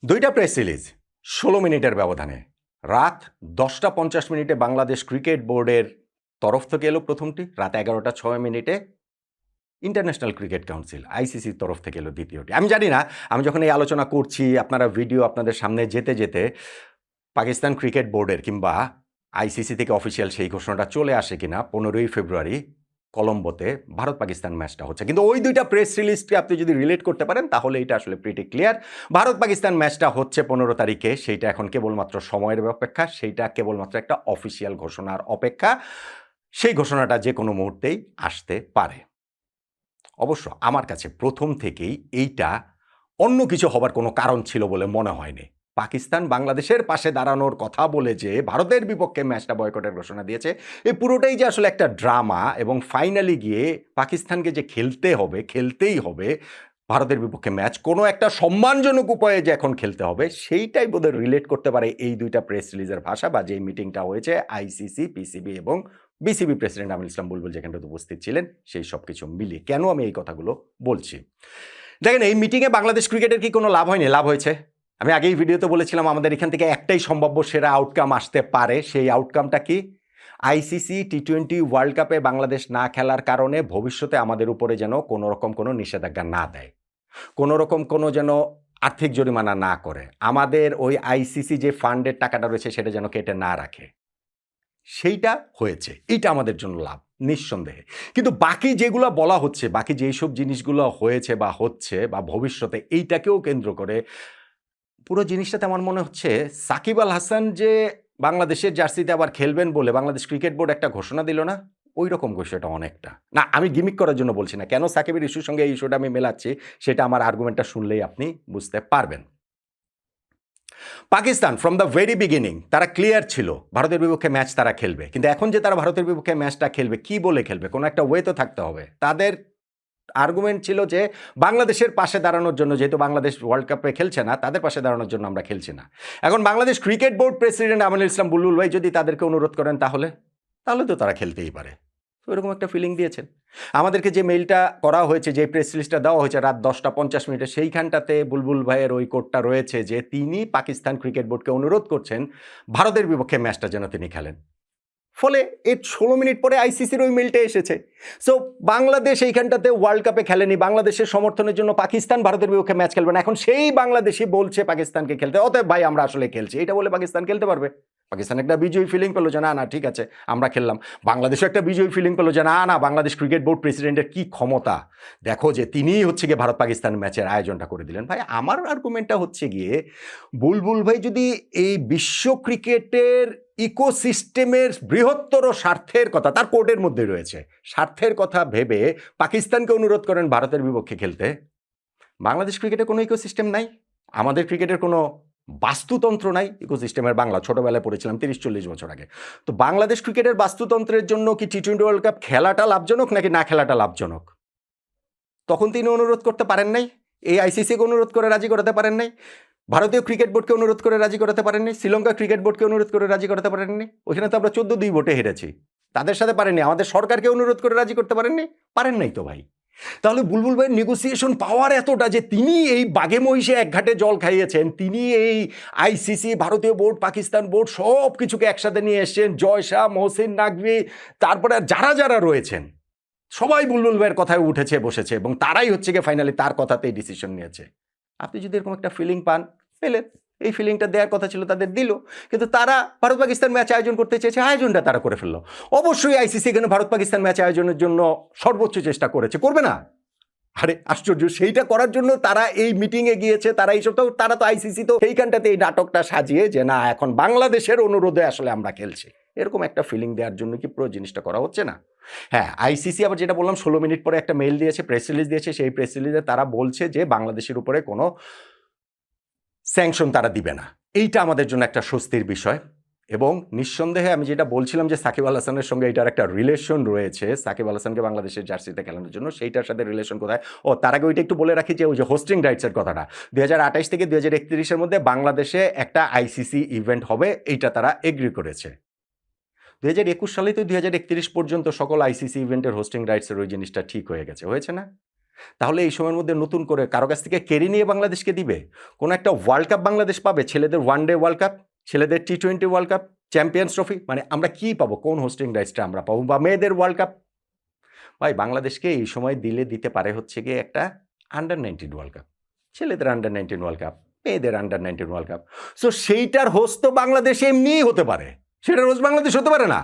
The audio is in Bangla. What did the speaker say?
দুইটা প্রেস রিলিজ ১৬ মিনিটের ব্যবধানে। রাত ১০টা ৫০ বাংলাদেশ ক্রিকেট বোর্ডের তরফ থেকে এলো প্রথমটি, রাত ১১টা ৬ ইন্টারন্যাশনাল ক্রিকেট কাউন্সিল আইসিসির তরফ থেকে এলো দ্বিতীয়টি। আমি জানি না, আমি যখন এই আলোচনা করছি আপনারা ভিডিও আপনাদের সামনে যেতে যেতে পাকিস্তান ক্রিকেট বোর্ডের কিংবা আইসিসি থেকে অফিসিয়াল সেই ঘোষণাটা চলে আসে কিনা ১৫ই ফেব্রুয়ারি কলম্বোতে ভারত পাকিস্তান ম্যাচটা হচ্ছে, কিন্তু ওই দুইটা প্রেস রিলিজকে আপনি যদি রিলেট করতে পারেন তাহলে এটা আসলে প্রিটি ক্লিয়ার। ভারত পাকিস্তান ম্যাচটা হচ্ছে ১৫ তারিখে, সেইটা এখন কেবলমাত্র সময়ের অপেক্ষা, সেইটা কেবলমাত্র একটা অফিসিয়াল ঘোষণার অপেক্ষা। সেই ঘোষণাটা যে কোনো মুহূর্তেই আসতে পারে। অবশ্য আমার কাছে প্রথম থেকেই এইটা অন্য কিছু হবার কোনো কারণ ছিল বলে মনে হয়নি। পাকিস্তান বাংলাদেশের পাশে দাঁড়ানোর কথা বলে যে ভারতের বিপক্ষে ম্যাচটা বয়কটের ঘোষণা দিয়েছে, এই পুরোটাই যে আসলে একটা ড্রামা, এবং ফাইনালি গিয়ে পাকিস্তানকে যে খেলতেই হবে ভারতের বিপক্ষে ম্যাচ, কোনো একটা সম্মানজনক উপায়ে যে এখন খেলতে হবে, সেইটাই বোধহয় রিলেট করতে পারে এই দুইটা প্রেস রিলিজের ভাষা বা যেই মিটিংটা হয়েছে আইসিসি, পিসিবি এবং বিসিবি প্রেসিডেন্ট আমিনুল ইসলাম বুলবুল যেখানটাতে উপস্থিত ছিলেন, সেই সব কিছু মিলিয়ে। কেন আমি এই কথাগুলো বলছি? দেখেন, এই মিটিংয়ে বাংলাদেশ ক্রিকেটের কি কোনো লাভ হয়নি? লাভ হয়েছে। আমি আগেই ভিডিওতে বলেছিলাম আমাদের এখান থেকে একটাই সম্ভাব্য সেরা আউটকাম আসতে পারে। সেই আউটকামটা কি? আইসিসি টি-20 ওয়ার্ল্ড কাপে বাংলাদেশ না খেলার কারণে ভবিষ্যতে আমাদের উপরে যেন কোনো রকম কোনো নিষেধাজ্ঞা না দেয়, কোনো রকম কোনো যেন আর্থিক জরিমানা না করে, আমাদের ওই আইসিসি যে ফান্ডের টাকাটা রয়েছে সেটা যেন কেটে না রাখে। সেইটা হয়েছে। এইটা আমাদের জন্য লাভ, নিঃসন্দেহে। কিন্তু বাকি যেগুলো বলা হচ্ছে, বাকি যেইসব জিনিসগুলো হয়েছে বা হচ্ছে বা ভবিষ্যতে, এইটাকেও কেন্দ্র করে পুরো জিনিসটাতে আমার মনে হচ্ছে সাকিব আল হাসান যে বাংলাদেশের জার্সিতে আবার খেলবেন বলে বাংলাদেশ ক্রিকেট বোর্ড একটা ঘোষণা দিল না? ওই রকম বিষয়টা অনেকটা। না, আমি গিমিক করার জন্য বলছি না। কেন সাকিবের ইস্যুর সঙ্গে এই ইস্যুটা আমি মেলাচ্ছি, সেটা আমার আর্গুমেন্টটা শুনলেই আপনি বুঝতে পারবেন। Pakistan from the very beginning তারা ক্লিয়ার ছিল ভারতের বিপক্ষে ম্যাচ তারা খেলবে, কিন্তু এখন যে তারা ভারতের বিপক্ষে ম্যাচটা খেলবে, কি বলে খেলবে? কোনো একটা ওয়ে তো থাকতে হবে। তাদের আর্গুমেন্ট ছিল যে বাংলাদেশের পাশে দাঁড়ানোর জন্য, যেহেতু বাংলাদেশ ওয়ার্ল্ড কাপে খেলছে না, তাদের পাশে দাঁড়ানোর জন্য আমরা খেলছি না। এখন Bangladesh cricket board president Aminul Islam Bulbul ভাই যদি তাদেরকে অনুরোধ করেন, তাহলে তাহলে তো তারা খেলতেই পারে। তো এরকম একটা ফিলিং দিয়েছেন। আমাদেরকে যে মেইলটা করা হয়েছে, যে প্রেস রিলিজটা দেওয়া হয়েছে রাত 10টা 50 সেইখানটাতে বুলবুল ভাইয়ের ওই কোটটা রয়েছে যে তিনি পাকিস্তান ক্রিকেট বোর্ডকে অনুরোধ করছেন ভারতের বিপক্ষে ম্যাচটা যেন তিনি খেলেন। ফলে এর ১৬ মিনিট পরে আইসিসির ওই মেলটা এসেছে। সো বাংলাদেশ এইখানটাতে ওয়ার্ল্ড কাপে খেলেনি, বাংলাদেশের সমর্থনের জন্য পাকিস্তান ভারতের বিপক্ষে ম্যাচ খেলবে না। এখন সেই বাংলাদেশই বলছে পাকিস্তানকে খেলতে, অতএব ভাই আমরা আসলে খেলছি, এটা বলে পাকিস্তান খেলতে পারবে? পাকিস্তান একটা বিজয়ী ফিলিং পেলো যে না না ঠিক আছে আমরা খেললাম। বাংলাদেশও একটা বিজয়ী ফিলিং পেলো যে না না, বাংলাদেশ ক্রিকেট বোর্ড প্রেসিডেন্টের কি ক্ষমতা, দেখো যে তিনিই হচ্ছে গিয়ে ভারত পাকিস্তান ম্যাচের আয়োজনটা করে দিলেন। ভাই আমার আর্গুমেন্টটা হচ্ছে গিয়ে, বুলবুল ভাই যদি এই বিশ্ব ক্রিকেটের ইকোসিস্টেমের বৃহত্তর স্বার্থের কথা, তার কোর্টের মধ্যে রয়েছে, স্বার্থের কথা ভেবে পাকিস্তানকে অনুরোধ করেন ভারতের বিপক্ষে খেলতে, বাংলাদেশ ক্রিকেটে কোনো ইকোসিস্টেম নাই, আমাদের ক্রিকেটের কোনো বাস্তুতন্ত্র নাই ইকোসিস্টেমের। বাংলা ছোটবেলায় পড়েছিলাম ৩০-৪০ বছর আগে। তো বাংলাদেশ ক্রিকেটের বাস্তুতন্ত্রের জন্য কি টি-20 ওয়ার্ল্ড কাপ খেলাটা লাভজনক নাকি না খেলাটা লাভজনক? তখন তিনি অনুরোধ করতে পারেন নাই, এই আইসিসিকে অনুরোধ করে রাজি করাতে পারেন নাই, ভারতীয় ক্রিকেট বোর্ডকে অনুরোধ করে রাজি করাতে পারেননি, শ্রীলঙ্কা ক্রিকেট বোর্ডকে অনুরোধ করে রাজি করাতে পারেননি। ওইখানে তো আমরা ১৪-২ ভোটে হেরেছি, তাদের সাথে পারেননি। আমাদের সরকারকে অনুরোধ করে রাজি করতে পারেননি, পারেন নাই তো ভাই। তাহলে বুলবুল ভাইয়ের নেগোসিয়েশন পাওয়ার এতটা যে তিনি এই বাঘে মহিষে এক ঘাটে জল খাইয়েছেন, তিনি এই আইসিসি, ভারতীয় বোর্ড, পাকিস্তান বোর্ড সব কিছুকে একসাথে নিয়ে এসছেন, জয় শাহ, মহসিন নাকভি, তারপরে যারা যারা রয়েছেন সবাই বুলবুল ভাইয়ের কথায় উঠেছে বসেছে, এবং তারাই হচ্ছে গিয়ে ফাইনালি তার কথাতেই ডিসিশন নিয়েছে। আপনি যদি এরকম একটা ফিলিং পান, পেলেন, এই ফিলিংটা দেওয়ার কথা ছিল তাদের, দিল। কিন্তু তারা ভারত পাকিস্তান ম্যাচ আয়োজন করতে চেয়েছে, আয়োজনটা তারা করে ফেললো। অবশ্যই আইসিসি এখানে ভারত পাকিস্তান ম্যাচ আয়োজনের জন্য সর্বোচ্চ চেষ্টা করেছে, করবে না? আরে আশ্চর্য, সেইটা করার জন্য তারা এই মিটিংয়ে গিয়েছে, তারা এইসব, তো তারা তো আইসিসি তো এইখানটাতে এই নাটকটা সাজিয়ে যে না এখন বাংলাদেশের অনুরোধে আসলে আমরা খেলছি, এরকম একটা ফিলিং দেওয়ার জন্য কি পুরো জিনিসটা করা হচ্ছে না? হ্যাঁ, আইসিসি আবার যেটা বললাম ১৬ মিনিট পরে একটা মেইল দিয়েছে, প্রেস রিলিজ দিয়েছে। সেই প্রেস রিলিজে তারা বলছে যে বাংলাদেশের উপরে কোনো স্যাংশন তারা দিবে না। এইটা আমাদের জন্য একটা স্বস্তির বিষয়। এবং নিঃসন্দেহে আমি যেটা বলছিলাম যে সাকিব আল হাসানের সঙ্গে এটার একটা রিলেশন রয়েছে, সাকিব আল হাসানকে বাংলাদেশের জার্সিতে খেলানোর জন্য, সেইটার সাথে রিলেশন কোথায়? ও তার আগে ওইটা একটু বলে রাখি যে ওই যে হোস্টিং রাইটসের কথাটা ২০২৮ থেকে ২০৩১ মধ্যে বাংলাদেশে একটা আইসিসি ইভেন্ট হবে, এইটা তারা এগ্রি করেছে। ২০২১ সালে তো ২০৩১ পর্যন্ত সকল আইসিসি ইভেন্টের হোস্টিং রাইটসের ওই জিনিসটা ঠিক হয়ে গেছে, হয়েছে না? তাহলে এই সময়ের মধ্যে নতুন করে কারো কাছ থেকে কেড়ে নিয়ে বাংলাদেশকে দিবে? কোনো একটা ওয়ার্ল্ড কাপ বাংলাদেশ পাবে? ছেলেদের ওয়ানডে ওয়ার্ল্ড কাপ, ছেলেদের টি-20 ওয়ার্ল্ড কাপ, চ্যাম্পিয়ন্স ট্রফি, মানে আমরা কি পাবো? কোন হোস্টিং রাইটসটা আমরা পাবো? বা মেয়েদের ওয়ার্ল্ড কাপ? ভাই বাংলাদেশকে এই সময় দিতে পারে হচ্ছে গিয়ে একটা আন্ডার-19 ওয়ার্ল্ড কাপ, ছেলেদের আন্ডার-19 ওয়ার্ল্ড কাপ, মেয়েদের আন্ডার-19 ওয়ার্ল্ড কাপ। সো সেইটার হোস্ট তো বাংলাদেশ এমনিই হতে পারে, সেটার হোস্ট বাংলাদেশ হতে পারে না।